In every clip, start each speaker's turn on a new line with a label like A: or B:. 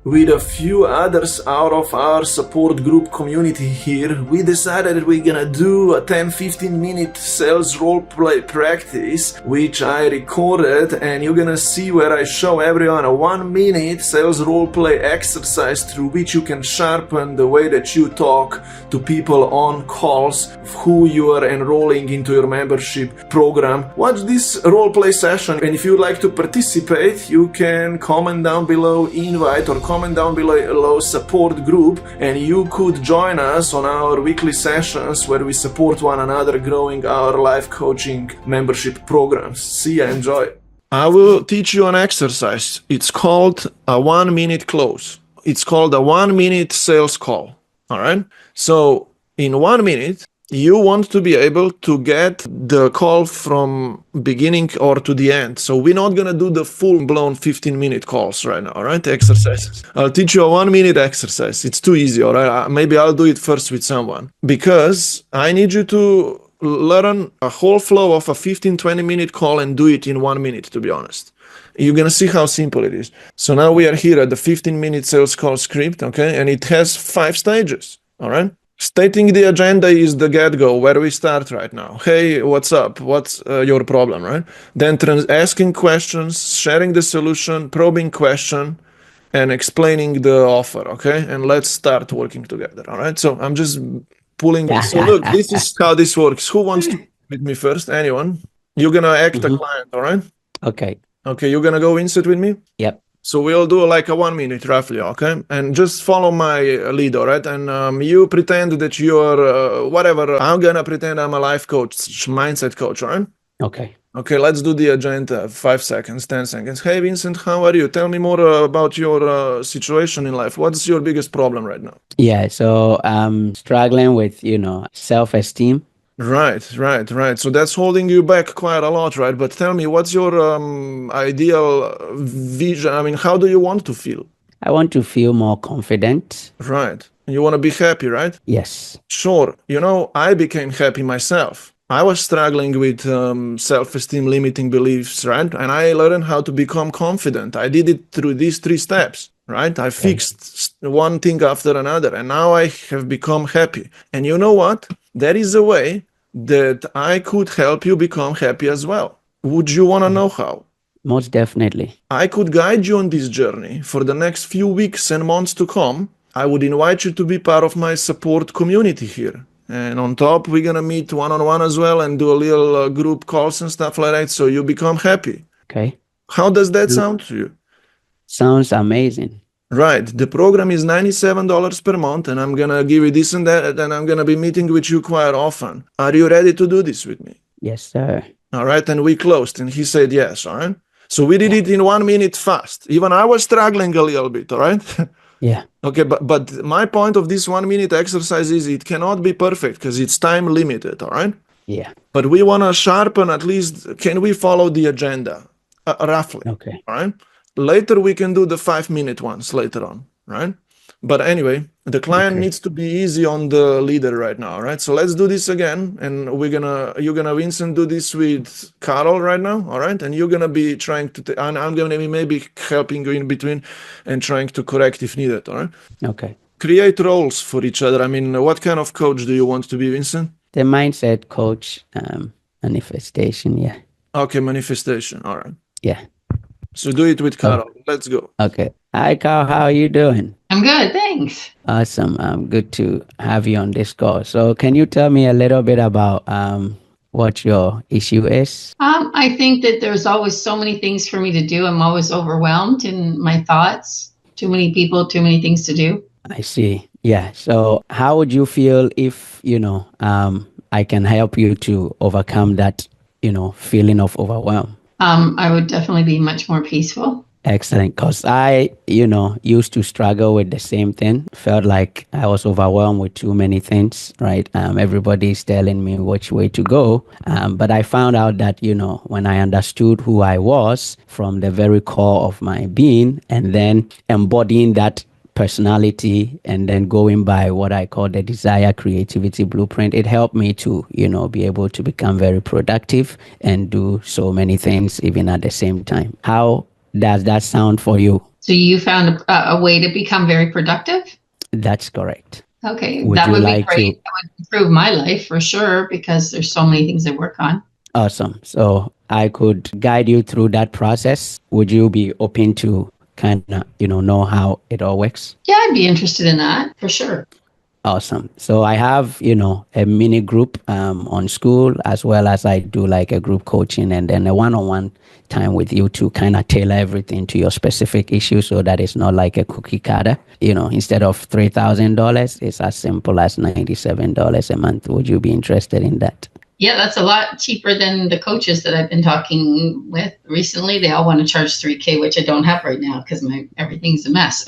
A: with a few others out of our support group community here, we decided that we're gonna do a 10-15 minute sales role play practice, which I recorded, and you're gonna see where I show everyone a 1 minute sales role play exercise through which you can sharpen the way that you talk to people on calls who you are enrolling into your membership program. Watch this role play session, and if you'd like to participate, you can comment down below invite or comment down below support group, and you could join us on our weekly sessions where we support one another growing our life coaching membership programs. See ya, enjoy. I will teach you an exercise. It's called a 1 minute close. It's called a 1 minute sales call. All right. So in 1 minute, you want to be able to get the call from beginning or to the end. So we're not going to do the full-blown 15-minute calls right now, all right? Exercises. I'll teach you a 1 minute exercise. It's too easy, all right? Maybe I'll do it first with someone, because I need you to learn a whole flow of a 15-20 minute call and do it in 1 minute, to be honest. You're going to see how simple it is. So now we are here at the 15-minute sales call script, okay? And it has 5 stages, all right? Stating the agenda is the get-go, where we start right now. Hey, what's up? What's your problem, right? Then asking questions, sharing the solution, probing question, and explaining the offer, okay? And let's start working together, all right? So I'm just pulling this. So look, this is how this works. Who wants to with me first? Anyone? You're going to act a client, all right?
B: Okay.
A: Okay, you're going to go insert with me?
B: Yep.
A: So we'll do like a 1 minute roughly, okay? And just follow my lead, all right? And you pretend that you're whatever. I'm going to pretend I'm a life coach, mindset coach, all right?
B: Okay.
A: Okay, let's do the agenda. 5 seconds, 10 seconds. Hey, Vincent, how are you? Tell me more about your situation in life. What's your biggest problem right now?
B: Yeah, so I'm struggling with, self-esteem.
A: Right. So that's holding you back quite a lot, right? But tell me, what's your ideal vision? I mean, how do you want to feel?
B: I want to feel more confident.
A: Right. You want to be happy, right?
B: Yes.
A: Sure. I became happy myself. I was struggling with self-esteem limiting beliefs, right? And I learned how to become confident. I did it through these 3 steps, right? I fixed one thing after another, and now I have become happy. And you know what? There is a way that I could help you become happy as well. Would you want to know how?
B: Most definitely.
A: I could guide you on this journey for the next few weeks and months to come. I would invite you to be part of my support community here. And on top, we're going to meet one-on-one as well and do a little group calls and stuff like that, so you become happy.
B: Okay.
A: How does that sound to you?
B: Sounds amazing.
A: Right. The program is $97 per month, and I'm going to give you this and that, and I'm going to be meeting with you quite often. Are you ready to do this with me?
B: Yes, sir.
A: All right. And we closed, and he said yes. All right. So we did it in 1 minute fast. Even I was struggling a little bit. All right.
B: Yeah.
A: Okay. But my point of this 1 minute exercise is it cannot be perfect because it's time limited. All right.
B: Yeah.
A: But we want to sharpen at least. Can we follow the agenda roughly?
B: Okay.
A: All right. Later, we can do the 5 minute ones later on, right? But anyway, the client needs to be easy on the leader right now, right? So let's do this again. And you're gonna Vincent, do this with Carol right now, all right? And you're gonna be trying to, and I'm gonna be maybe helping you in between and trying to correct if needed, all right?
B: Okay.
A: Create roles for each other. I mean, what kind of coach do you want to be, Vincent?
B: The mindset coach, manifestation, yeah.
A: Okay, manifestation, all right.
B: Yeah.
A: So do it with Carol. Let's go.
B: Okay. Hi, Carl. How are you doing?
C: I'm good, thanks.
B: Awesome. Good to have you on this call. So can you tell me a little bit about what your issue is?
C: I think that there's always so many things for me to do. I'm always overwhelmed in my thoughts. Too many people, too many things to do.
B: I see. Yeah. So how would you feel if, I can help you to overcome that, feeling of overwhelm?
C: I would definitely be much more peaceful.
B: Excellent. Because I, used to struggle with the same thing. Felt like I was overwhelmed with too many things, right? Everybody's telling me which way to go. But I found out that, when I understood who I was from the very core of my being, and then embodying that personality and then going by what I call the desire creativity blueprint, it helped me to, be able to become very productive and do so many things even at the same time. How does that sound for you?
C: So you found a way to become very productive?
B: That's correct.
C: Okay,
B: Would
C: that
B: you
C: would be
B: like
C: great.
B: to?
C: That would improve my life for sure because there's so many things I work on.
B: Awesome. So I could guide you through that process. Would you be open to kind of, know how it all works?
C: Yeah, I'd be interested in that for sure.
B: Awesome. So I have, a mini group on Skool, as well as I do like a group coaching and then a one-on-one time with you to kind of tailor everything to your specific issue so that it's not like a cookie cutter. Instead of $3,000, it's as simple as $97 a month. Would you be interested in that?
C: Yeah, that's a lot cheaper than the coaches that I've been talking with recently. They all want to charge $3,000, which I don't have right now because everything's a mess.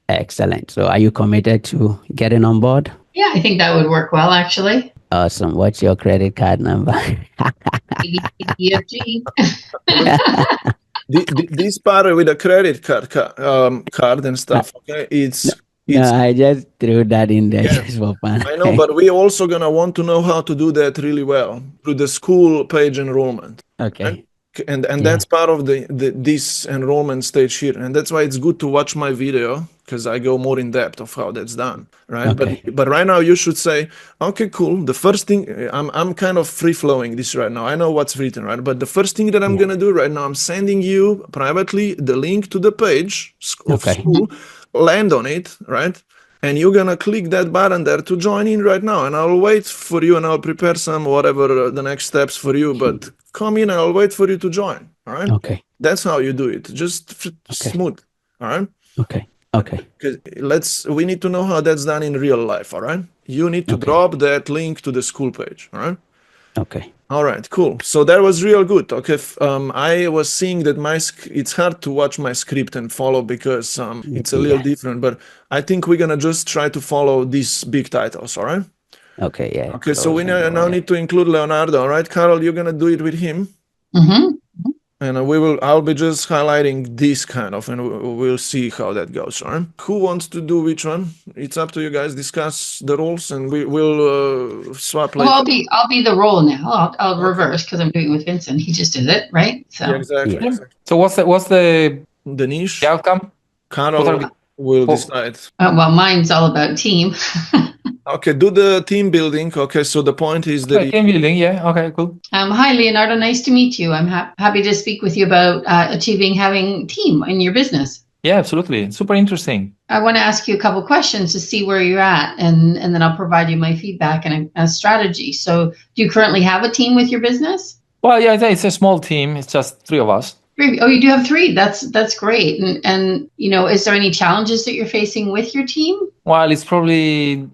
B: Excellent. So are you committed to getting on board?
C: Yeah, I think that would work well, actually.
B: Awesome. What's your credit card number?
C: EFG.
A: This part with the credit card and stuff, okay?
B: No, I just threw that in there
A: Yeah.
B: just for fun.
A: I know, but we also gonna want to know how to do that really well through the Skool page enrollment.
B: Okay.
A: Right? And that's part of this enrollment stage here, and that's why it's good to watch my video because I go more in depth of how that's done, right?
B: Okay.
A: But right now you should say, okay, cool. The first thing I'm kind of free flowing this right now. I know what's written, right? But the first thing that I'm gonna do right now, I'm sending you privately the link to the page of
B: Okay.
A: Skool. Land on it, right? And you're gonna click that button there to join in right now, and I'll wait for you and I'll prepare some whatever the next steps for you, but come in and I'll wait for you to join. All right.
B: Okay.
A: That's how you do it. Just smooth. All right.
B: Okay. Okay.
A: Because we need to know how that's done in real life. All right. You need to drop that link to the Skool page. All right.
B: Okay.
A: All right, cool. So that was real good. Okay, I was seeing that it's hard to watch my script and follow because it's a little different. But I think we're gonna just try to follow these big titles. All right.
B: Okay. Yeah.
A: Okay, so we now need to include Leonardo. All right, Carol, you're gonna do it with him,
C: Mm-hmm.
A: and I'll be just highlighting this kind of, and we'll see how that goes. All right. Who wants to do which one? It's up to you guys. Discuss the roles, and we'll swap later.
C: Well, I'll be the role now. I'll reverse because I'm doing it with Vincent. He just did it, right? So
A: Yeah, exactly.
B: Yeah.
A: exactly.
D: So what's the
A: niche?
D: outcome?
A: Carol will decide.
C: well, mine's all about team.
A: Okay, do the team building. Okay, so the point is that
D: Okay, team building. Yeah. Okay. Cool.
C: Hi, Leonardo. Nice to meet you. I'm happy to speak with you about having team in your business.
D: Yeah, absolutely. Super interesting.
C: I want to ask you a couple questions to see where you're at, and then I'll provide you my feedback and a strategy. So, do you currently have a team with your business?
D: Well, yeah, it's a small team. It's just 3 of us.
C: Oh, you do have 3. That's great. And is there any challenges that you're facing with your team?
D: Well, it's probably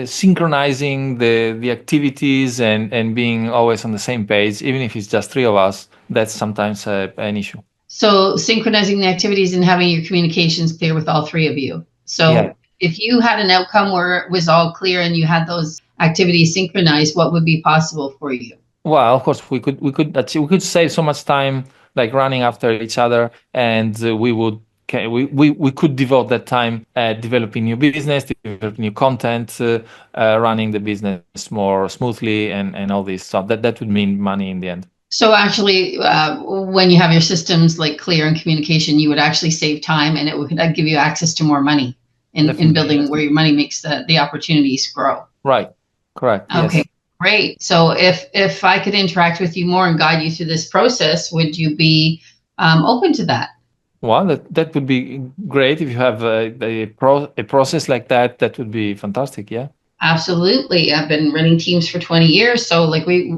D: synchronizing the activities and being always on the same page, even if it's just 3 of us. That's sometimes an issue.
C: So synchronizing the activities and having your communications clear with all 3 of you. So if you had an outcome where it was all clear and you had those activities synchronized, what would be possible for you?
D: Well, of course, we could save so much time like running after each other, and we could devote that time developing new business, developing new content, running the business more smoothly, and all this stuff. That would mean money in the end.
C: So actually, when you have your systems like clear and communication, you would actually save time, and it would give you access to more money in building where your money makes the opportunities grow.
D: Right. Correct.
C: Okay.
D: Yes.
C: Great. So if I could interact with you more and guide you through this process, would you be open to that?
D: Well, that would be great if you have a process like that. That would be fantastic. Yeah.
C: Absolutely. I've been running teams for 20 years. So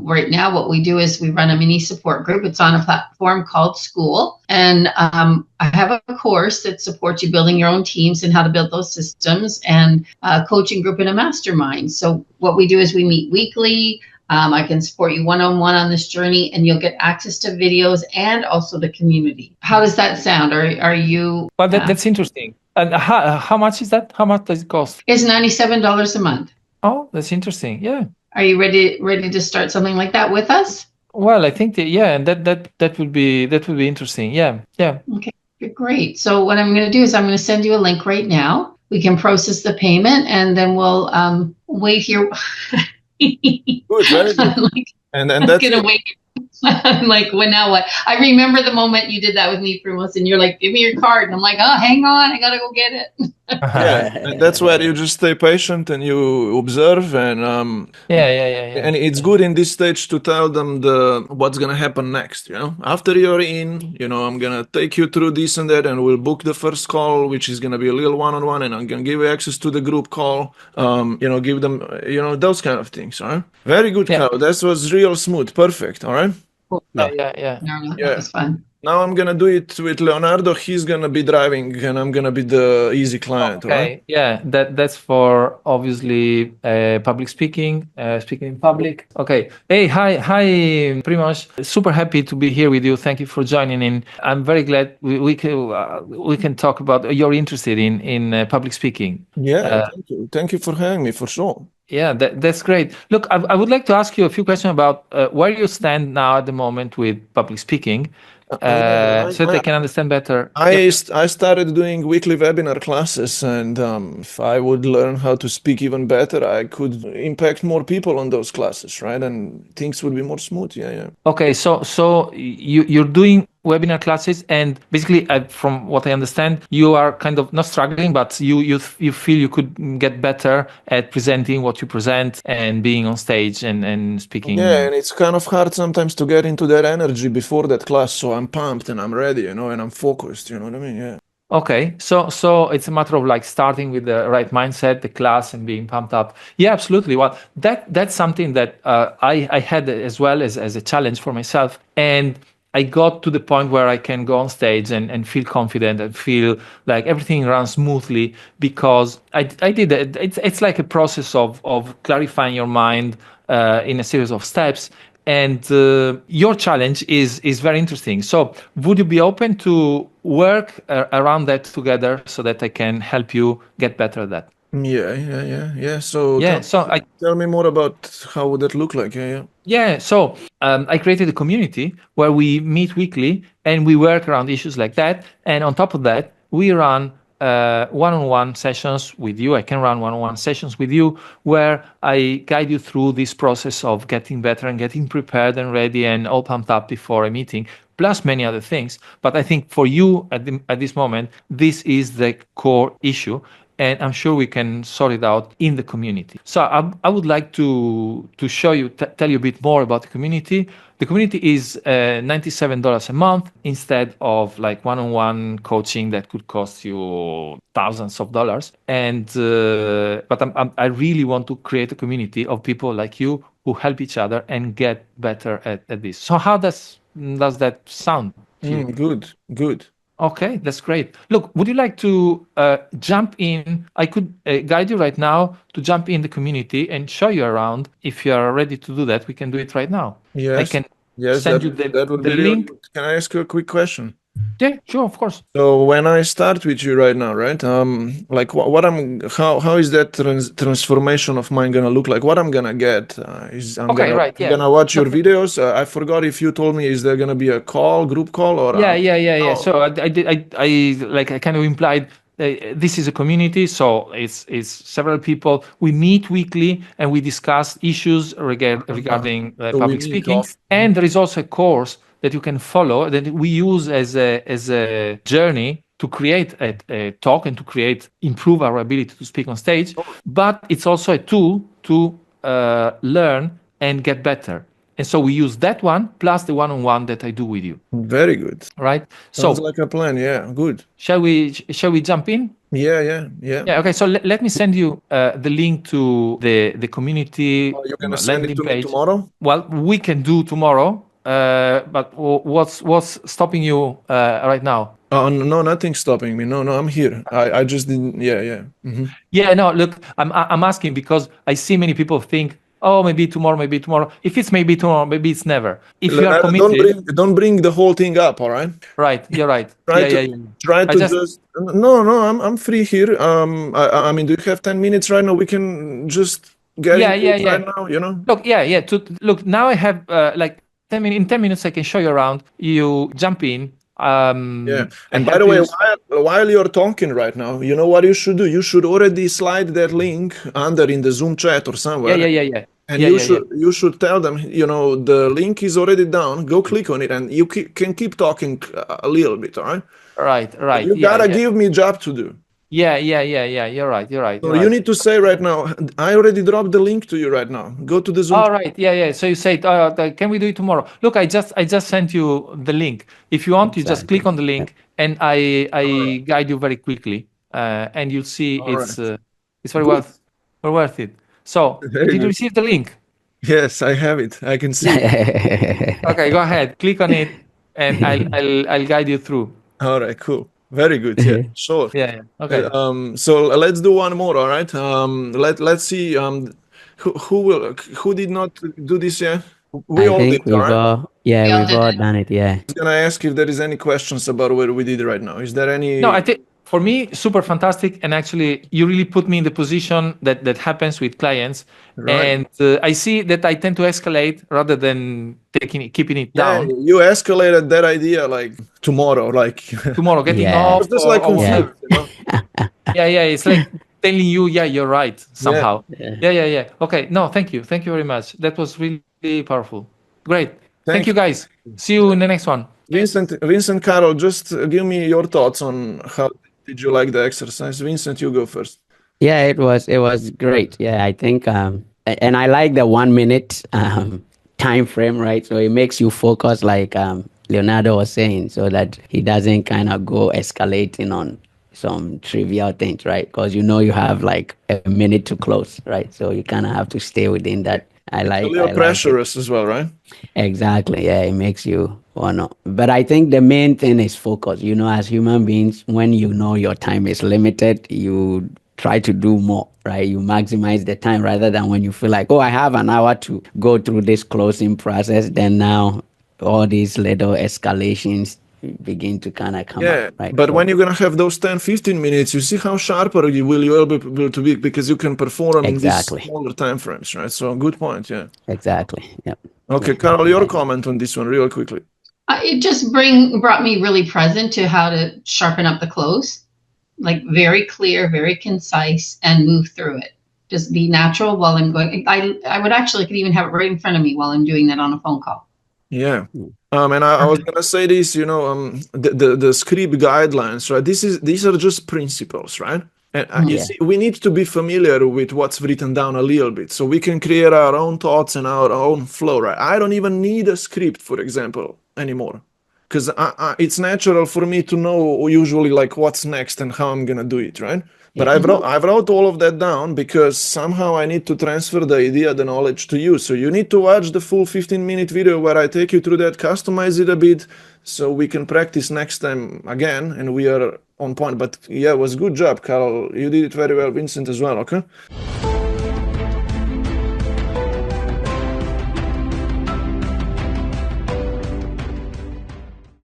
C: right now, what we do is we run a mini support group. It's on a platform called Skool. And I have a course that supports you building your own teams and how to build those systems, and a coaching group and a mastermind. So what we do is we meet weekly. I can support you one-on-one on this journey, and you'll get access to videos and also the community. How does that sound? Are you?
D: Well, that's interesting. And how much is that? How much does it cost?
C: It's $97 a month.
D: Oh, that's interesting. Yeah.
C: Are you ready to start something like that with us?
D: Well, I think and that would be interesting. Yeah.
C: Okay, great. So what I'm going to do is I'm going to send you a link right now. We can process the payment, and then we'll wait here.
A: Good, very good. And that's
C: gonna wait. I'm like, well, now what? I remember the moment you did that with me, Primoz, and you're like, give me your card. And I'm like, oh, hang on. I got to go get it.
A: Yeah, and that's where you just stay patient and you observe, and
D: Yeah.
A: and it's good in this stage to tell them what's gonna happen next. After you're in, I'm gonna take you through this and that, and we'll book the first call, which is gonna be a little one-on-one, and I'm gonna give you access to the group call. Give them, those kind of things. All right, very good,
D: Yeah.
A: Carol. That was real smooth, perfect. All right.
D: Yeah.
C: No,
A: Yeah.
C: that was fun.
A: Now I'm gonna do it with Leonardo. He's gonna be driving, and I'm gonna be the easy client. All right?
D: Okay, yeah, that's for obviously public speaking, speaking in public. Okay. Hey, hi, Primoz. Super happy to be here with you. Thank you for joining in. I'm very glad we can talk about you're interested in public speaking.
A: Yeah, thank you for having me, for sure.
D: Yeah, that's great. Look, I would like to ask you a few questions about where you stand now at the moment with public speaking. So that they can understand better.
A: I started doing weekly webinar classes, and if I would learn how to speak even better, I could impact more people on those classes, right? And things would be more smooth. Yeah.
D: Okay, so you're doing webinar classes, and basically, from what I understand, you are kind of not struggling, but you feel you could get better at presenting what you present and being on stage and speaking.
A: Yeah, and it's kind of hard sometimes to get into that energy before that class, so I'm pumped and I'm ready, and I'm focused, you know what I mean? Yeah.
D: Okay, so it's a matter of like starting with the right mindset, the class, and being pumped up. Yeah, absolutely. Well, that's something that I had as well as a challenge for myself, and I got to the point where I can go on stage and feel confident and feel like everything runs smoothly because I did it. It's like a process of clarifying your mind in a series of steps. And your challenge is very interesting. So would you be open to work around that together so that I can help you get better at that?
A: Yeah. So tell me more about how would that look like.
D: Yeah, so I created a community where we meet weekly and we work around issues like that. And on top of that, we run one-on-one sessions with you. I can run one-on-one sessions with you where I guide you through this process of getting better and getting prepared and ready and all pumped up before a meeting, plus many other things. But I think for you at this moment, this is the core issue. And I'm sure we can sort it out in the community. So I would like to show you, tell you a bit more about the community. The community is $97 a month instead of like one-on-one coaching that could cost you thousands of dollars. And but I really want to create a community of people like you who help each other and get better at this. So how does that sound to you?
A: Good.
D: Okay, that's great. Look, would you like to jump in? I could guide you right now to jump in the community and show you around. If you are ready to do that, we can do it right now.
A: Yes.
D: I can send you the link.
A: Can I ask you a quick question?
D: Yeah, sure, of course.
A: So when I start with you right now, right? Like how is that transformation of mine gonna look like? What I'm gonna get I'm gonna watch your videos. I forgot if you told me, is there gonna be a group call or?
D: Yeah. So I kind of implied. This is a community, so it's several people. We meet weekly and we discuss issues regarding public speaking. And there is also a course that you can follow that we use as a journey to create a talk and to improve our ability to speak on stage. But it's also a tool to learn and get better. And so we use that one plus the one-on-one that I do with you.
A: Very good.
D: Right?
A: Sounds like a plan. Yeah, good.
D: Shall we jump in?
A: Yeah.
D: Okay, so let me send you the link to the community.
A: You're gonna send it to me tomorrow?
D: Well, we can do tomorrow. But what's stopping you right now?
A: No, nothing's stopping me. No, I'm here. I just didn't. Yeah. Mm-hmm.
D: Yeah, no. Look, I'm asking because I see many people think, oh, maybe tomorrow. If it's maybe tomorrow, maybe it's never. If you are committed,
A: don't bring the whole thing up. All right.
D: Right. You're right.
A: Try to just. No. I'm free here. I mean, do you have 10 minutes right now? We can just get it right now.
D: Look, Look, now I have like 10 minutes. In 10 minutes, I can show you around. You jump in.
A: And by the way, while you're talking right now, you know what you should do? You should already slide that link under in the Zoom chat or somewhere.
D: Yeah.
A: And you should tell them, the link is already down. Go click on it, and you can keep talking a little bit, all right?
D: Right.
A: You gotta give me a job to do.
D: Yeah. You're right.
A: So you need to say right now, I already dropped the link to you right now. Go to the Zoom.
D: All right. Yeah. So you say, can we do it tomorrow? Look, I just sent you the link. If you want, you just click on the link, and I guide you very quickly, and you'll see it's very worth it. So did you receive the link?
A: Yes, I have it. I can see it.
D: Okay, go ahead. Click on it, and I'll guide you through.
A: All right, cool. Very good. Yeah, sure.
D: Yeah. Okay.
A: So let's do one more. All right. Let's see. Who did not do this yet? We all did.
B: We've all done it. Yeah.
A: I was gonna ask if there is any questions about what we did right now. Is there any?
D: No, I think for me, super fantastic. And actually, you really put me in the position that happens with clients. Right. And I see that I tend to escalate rather than keeping it down.
A: You escalated that idea like tomorrow,
D: getting off.
A: Just like confused,
D: Yeah. It's like telling you, you're right somehow. Yeah. Okay. No, thank you very much. That was really powerful. Great. Thank you guys. See you in the next one.
A: Vincent, Carol, just give me your thoughts on how did you like the exercise. Vincent, you go first.
B: Yeah, it was great. Yeah, I think and I like the 1 minute time frame, right? So it makes you focus, like Leonardo was saying, so that he doesn't kind of go escalating on some trivial things, right? Because you have like a minute to close, right? So you kind of have to stay within that.
A: A little pressurous as well, right?
B: Exactly. Yeah, it makes you wanna. But I think the main thing is focus. As human beings, when your time is limited, you try to do more, right? You maximize the time rather than when you feel like, I have an hour to go through this closing process. Then now all these little escalations begin to kind of come up, right?
A: But when you're going to have those 10-15 minutes, you see how sharper you will be able to be, because you can perform in these smaller time frames, right? So good point. Yeah,
B: exactly. Yep.
A: Okay, Carol, your comment on this one real quickly.
C: It just brought me really present to how to sharpen up the close, like very clear, very concise, and move through it. Just be natural while I'm going. I could even have it right in front of me while I'm doing that on a phone call.
A: Yeah. And I was gonna say this, the script guidelines, right? These are just principles, right? And you see, we need to be familiar with what's written down a little bit, so we can create our own thoughts and our own flow, right? I don't even need a script, for example, anymore, because it's natural for me to know usually like what's next and how I'm gonna do it, right? But I wrote all of that down because somehow I need to transfer the idea, the knowledge to you. So you need to watch the full 15-minute video where I take you through that, customize it a bit, so we can practice next time again, and we are on point. But yeah, it was good job, Carol. You did it very well, Vincent, as well, okay?